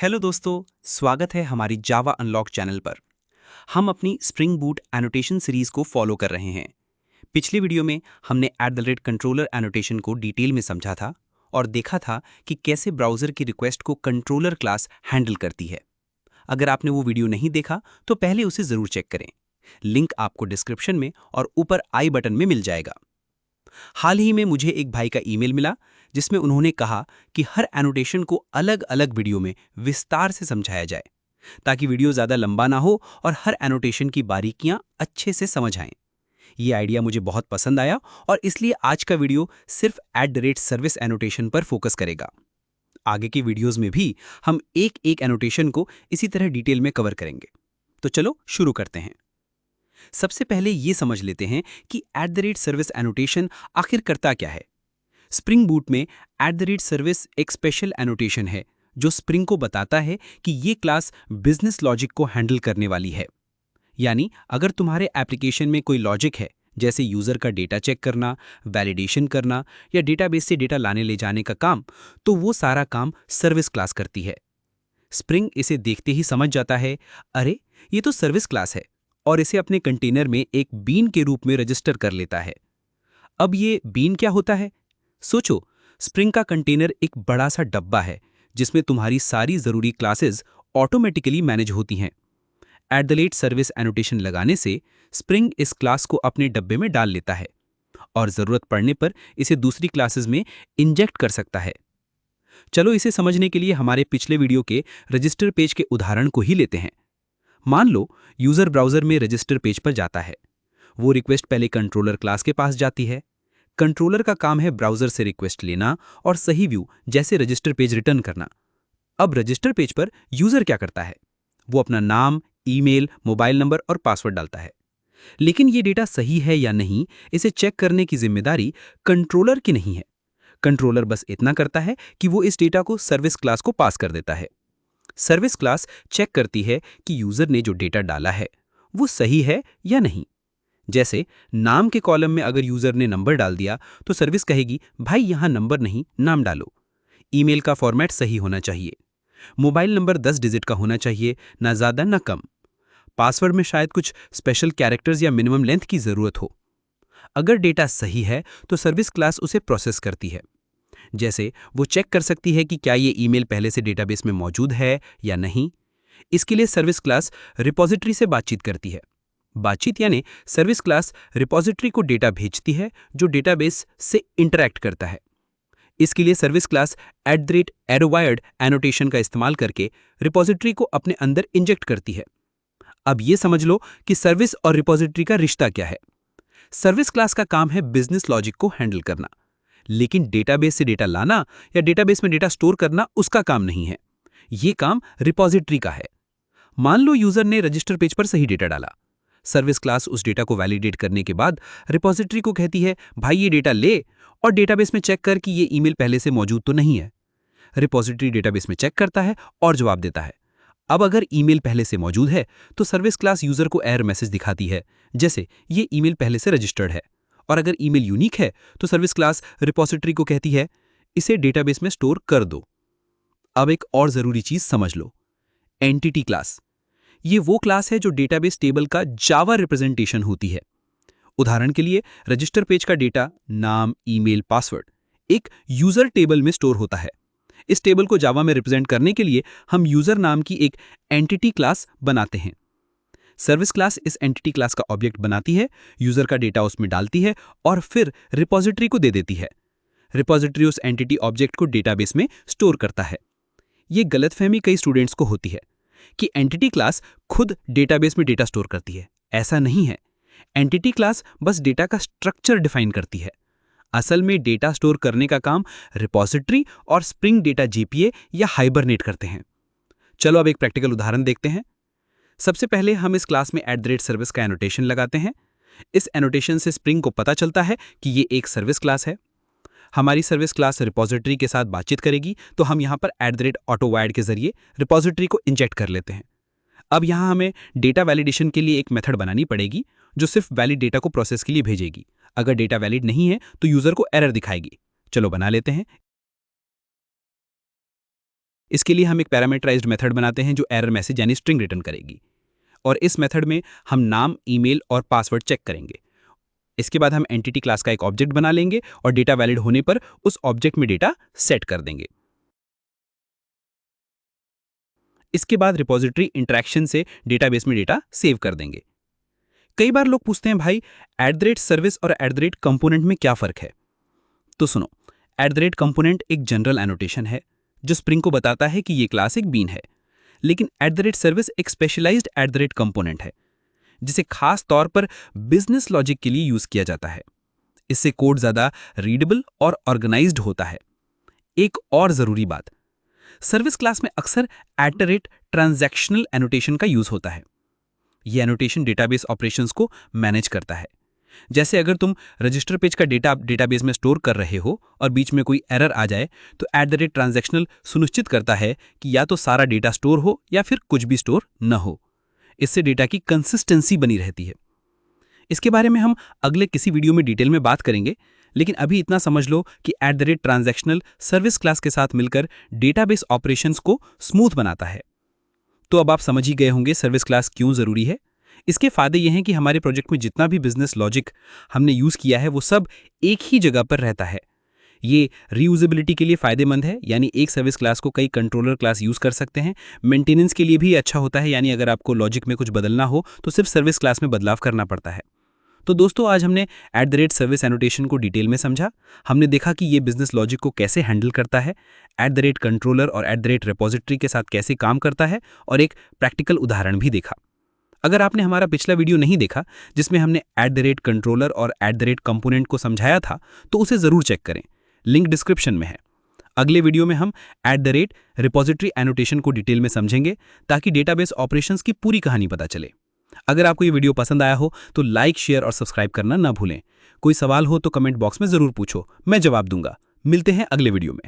Hello दोस्तों, स्वागत है हमारी जावा अनलॉक चैनल पर। हम अपनी स्प्रिंग बूट एनोटेशन सीरीज को फॉलो कर रहे हैं। पिछली वीडियो में हमने @कंट्रोलर एनोटेशन को डिटेल में समझा था और देखा था कि कैसे ब्राउज़र की रिक्वेस्ट को कंट्रोलर क्लास हैंडल करती है। अगर आपने वो वीडियो नहीं देखा तो पहले उसे ज़रूर चेक करें। लिंक आपको डिस्क्रिप्शन में और ऊपर आई बटन में मिल जाएगा। हाल ही में मुझे एक भाई का ईमेल मिला जिसमें उन्होंने कहा कि हर एनोटेशन को अलग अलग वीडियो में विस्तार से समझाया जाए ताकि वीडियो ज़्यादा लंबा ना हो और हर एनोटेशन की बारीकियां अच्छे से समझ आएं। ये आइडिया मुझे बहुत पसंद आया और इसलिए आज का वीडियो सिर्फ @सर्विस एनोटेशन पर फोकस करेगा। आगे की वीडियोस में भी हम एक एक एनोटेशन को इसी तरह डिटेल में कवर करेंगे। तो चलो शुरू करते हैं। सबसे पहले ये समझ लेते हैं कि @सर्विस एनोटेशन आखिर करता क्या है। स्प्रिंग बूट में @सर्विस एक स्पेशल एनोटेशन है जो स्प्रिंग को बताता है कि ये क्लास बिजनेस लॉजिक को हैंडल करने वाली है। यानी अगर तुम्हारे एप्लीकेशन में कोई लॉजिक है, जैसे यूजर का डेटा चेक करना, वैलिडेशन करना या डेटाबेस से डेटा लाने ले जाने का काम, तो वो सारा काम सर्विस क्लास करती है। स्प्रिंग इसे देखते ही समझ जाता है, अरे ये तो सर्विस क्लास है, और इसे अपने कंटेनर में एक बीन के रूप में रजिस्टर कर लेता है। अब ये बीन क्या होता है? सोचो, स्प्रिंग का कंटेनर एक बड़ा सा डब्बा है जिसमें तुम्हारी सारी जरूरी क्लासेस ऑटोमेटिकली मैनेज होती हैं। @सर्विस एनोटेशन लगाने से स्प्रिंग इस क्लास को अपने डब्बे में डाल लेता है और जरूरत पड़ने पर इसे दूसरी क्लासेस में इंजेक्ट कर सकता है। चलो इसे समझने के लिए हमारे पिछले वीडियो के रजिस्टर पेज के उदाहरण को ही लेते हैं। मान लो यूजर ब्राउजर में रजिस्टर पेज पर जाता है। वो रिक्वेस्ट पहले कंट्रोलर क्लास के पास जाती है। कंट्रोलर का काम है ब्राउजर से रिक्वेस्ट लेना और सही व्यू जैसे रजिस्टर पेज रिटर्न करना। अब रजिस्टर पेज पर यूजर क्या करता है? वो अपना नाम, ईमेल, मोबाइल नंबर और पासवर्ड डालता है। लेकिन ये डेटा सही है या नहीं, इसे चेक करने की जिम्मेदारी कंट्रोलर की नहीं है। कंट्रोलर बस इतना करता है कि वो इस डेटा को सर्विस क्लास को पास कर देता है। सर्विस क्लास चेक करती है कि यूजर ने जो डेटा डाला है वो सही है या नहीं। जैसे नाम के कॉलम में अगर यूजर ने नंबर डाल दिया तो सर्विस कहेगी, भाई यहां नंबर नहीं, नाम डालो। ईमेल का फॉर्मेट सही होना चाहिए। मोबाइल नंबर 10 डिजिट का होना चाहिए, ना ज्यादा ना कम। पासवर्ड में शायद कुछ स्पेशल कैरेक्टर्स या मिनिमम लेंथ की जरूरत हो। अगर डेटा सही है तो सर्विस क्लास उसे प्रोसेस करती है। जैसे वो चेक कर सकती है कि क्या ये ईमेल पहले से डेटाबेस में मौजूद है या नहीं। इसके लिए सर्विस क्लास रिपॉजिटरी से बातचीत करती है। बातचीत यानी सर्विस क्लास रिपॉजिटरी को डेटा भेजती है जो डेटाबेस से इंटरैक्ट करता है। इसके लिए सर्विस क्लास @arrowwired एनोटेशन का इस्तेमाल करके रिपॉजिटरी को अपने अंदर इंजेक्ट करती है। अब ये समझ लो कि सर्विस और रिपॉजिटरी का रिश्ता क्या है। सर्विस क्लास का काम है बिजनेस लॉजिक को हैंडल करना, लेकिन डेटाबेस से डेटा लाना या डेटाबेस में डेटा स्टोर करना उसका काम नहीं है। ये काम रिपॉजिटरी का है। मान लो यूजर ने रजिस्टर पेज पर सही डेटा डाला। सर्विस क्लास उस डेटा को वैलिडेट करने के बाद रिपॉजिटरी को कहती है, भाई ये डेटा ले और डेटाबेस में चेक कर कि ये ईमेल पहले से मौजूद तो नहीं है। रिपॉजिटरी डेटाबेस में चेक करता है और जवाब देता है। अब अगर ईमेल पहले से मौजूद है तो सर्विस क्लास यूजर को एरर मैसेज दिखाती है, जैसे ये ईमेल पहले से रजिस्टर्ड है। और अगर ईमेल यूनिक है तो सर्विस क्लास रिपॉजिटरी को कहती है, इसे डेटाबेस में स्टोर कर दो। अब एक और जरूरी चीज समझ लो, एंटिटी क्लास। ये वो क्लास है जो डेटाबेस टेबल का जावा रिप्रेजेंटेशन होती है। उदाहरण के लिए रजिस्टर पेज का डेटा, नाम, ईमेल, पासवर्ड एक यूजर टेबल में स्टोर होता है। इस टेबल को जावा में रिप्रेजेंट करने के लिए हम यूजर नाम की एक एंटिटी क्लास बनाते हैं। सर्विस क्लास इस एंटिटी क्लास का ऑब्जेक्ट बनाती है, यूजर का डेटा उसमें डालती है और फिर रिपॉजिटरी को दे देती है। रिपॉजिटरी उस एंटिटी ऑब्जेक्ट को डेटाबेस में स्टोर करता है। ये गलतफहमी कई स्टूडेंट्स को होती है कि एंटिटी क्लास खुद डेटाबेस में डेटा स्टोर करती है। ऐसा नहीं है। एंटिटी क्लास बस डेटा का स्ट्रक्चर डिफाइन करती है। असल में डेटा स्टोर करने का काम रिपॉजिटरी और स्प्रिंग डेटा जेपीए या हाइबरनेट करते हैं। चलो अब एक प्रैक्टिकल उदाहरण देखते हैं। सबसे पहले हम इस क्लास में @सर्विस का एनोटेशन लगाते हैं। इस एनोटेशन से स्प्रिंग को पता चलता है कि ये एक सर्विस क्लास है। हमारी सर्विस क्लास रिपॉजिटरी के साथ बातचीत करेगी, तो हम यहाँ पर @AutoWired के जरिए रिपॉजिटरी को इंजेक्ट कर लेते हैं। अब यहाँ हमें डेटा वैलिडेशन के लिए एक मेथड बनानी पड़ेगी जो सिर्फ वैलिड डेटा को प्रोसेस के लिए भेजेगी। अगर डेटा वैलिड नहीं है तो यूजर को एरर दिखाएगी। चलो बना लेते हैं। इसके लिए हम एक पैरामीटराइज्ड मेथड बनाते हैं जो एरर मैसेज यानी स्ट्रिंग रिटर्न करेगी। और इस मेथड में हम नाम, ईमेल और पासवर्ड चेक करेंगे। इसके बाद हम एंटिटी क्लास का एक ऑब्जेक्ट बना लेंगे और डेटा वैलिड होने पर उस ऑब्जेक्ट में डेटा सेट कर देंगे। इसके बाद रिपोजिटरी इंटरेक्शन से डेटाबेस में डेटा सेव कर देंगे। कई बार लोग पूछते हैं भाई @सर्विस और @कंपोनेंट में क्या फ़र्क है। तो सुनो, @कंपोनेंट एक जनरल एनोटेशन है जो स्प्रिंग को बताता है कि ये क्लास एक बीन है, लेकिन @सर्विस एक स्पेशलाइज्ड कंपोनेंट है जिसे खास तौर पर बिजनेस लॉजिक के लिए यूज किया जाता है। इससे कोड ज़्यादा रीडेबल और ऑर्गेनाइज्ड होता है। एक और ज़रूरी बात, सर्विस क्लास में अक्सर ट्रांजैक्शनल एनोटेशन का यूज होता है। यह एनोटेशन डेटाबेस ऑपरेशंस को मैनेज करता है। जैसे अगर तुम रजिस्टर पेज का डेटा डेटाबेस में स्टोर कर रहे हो और बीच में कोई एरर आ जाए तो @ट्रांजैक्शनल सुनिश्चित करता है कि या तो सारा डेटा स्टोर हो या फिर कुछ भी स्टोर न हो। इससे डेटा की कंसिस्टेंसी बनी रहती है। इसके बारे में हम अगले किसी वीडियो में डिटेल में बात करेंगे, लेकिन अभी इतना समझ लो कि @ट्रांजैक्शनल सर्विस क्लास के साथ मिलकर डेटाबेस ऑपरेशंस को स्मूथ बनाता है। तो अब आप समझ ही गए होंगे सर्विस क्लास क्यों ज़रूरी है। इसके फायदे ये हैं कि हमारे प्रोजेक्ट में जितना भी बिजनेस लॉजिक हमने यूज़ किया है वो सब एक ही जगह पर रहता है। ये रीयूजेबिलिटी के लिए फ़ायदेमंद है, यानी एक सर्विस क्लास को कई कंट्रोलर क्लास यूज़ कर सकते हैं। मेंटेनेंस के लिए भी अच्छा होता है, यानी अगर आपको लॉजिक में कुछ बदलना हो तो सिर्फ सर्विस क्लास में बदलाव करना पड़ता है। तो दोस्तों, आज हमने @सर्विस एनोटेशन को डिटेल में समझा। हमने देखा कि ये बिजनेस लॉजिक को कैसे हैंडल करता है, कंट्रोलर और रिपोजिटरी के साथ कैसे काम करता है, और एक प्रैक्टिकल उदाहरण भी देखा। अगर आपने हमारा पिछला वीडियो नहीं देखा जिसमें हमने कंट्रोलर और कंपोनेंट को समझाया था, तो उसे ज़रूर चेक करें, लिंक डिस्क्रिप्शन में है। अगले वीडियो में हम रिपोजिटरी एनोटेशन को डिटेल में समझेंगे ताकि डेटाबेस ऑपरेशंस की पूरी कहानी पता चले। अगर आपको ये वीडियो पसंद आया हो तो लाइक, शेयर और सब्सक्राइब करना ना भूलें। कोई सवाल हो तो कमेंट बॉक्स में ज़रूर पूछो, मैं जवाब दूंगा। मिलते हैं अगले वीडियो में।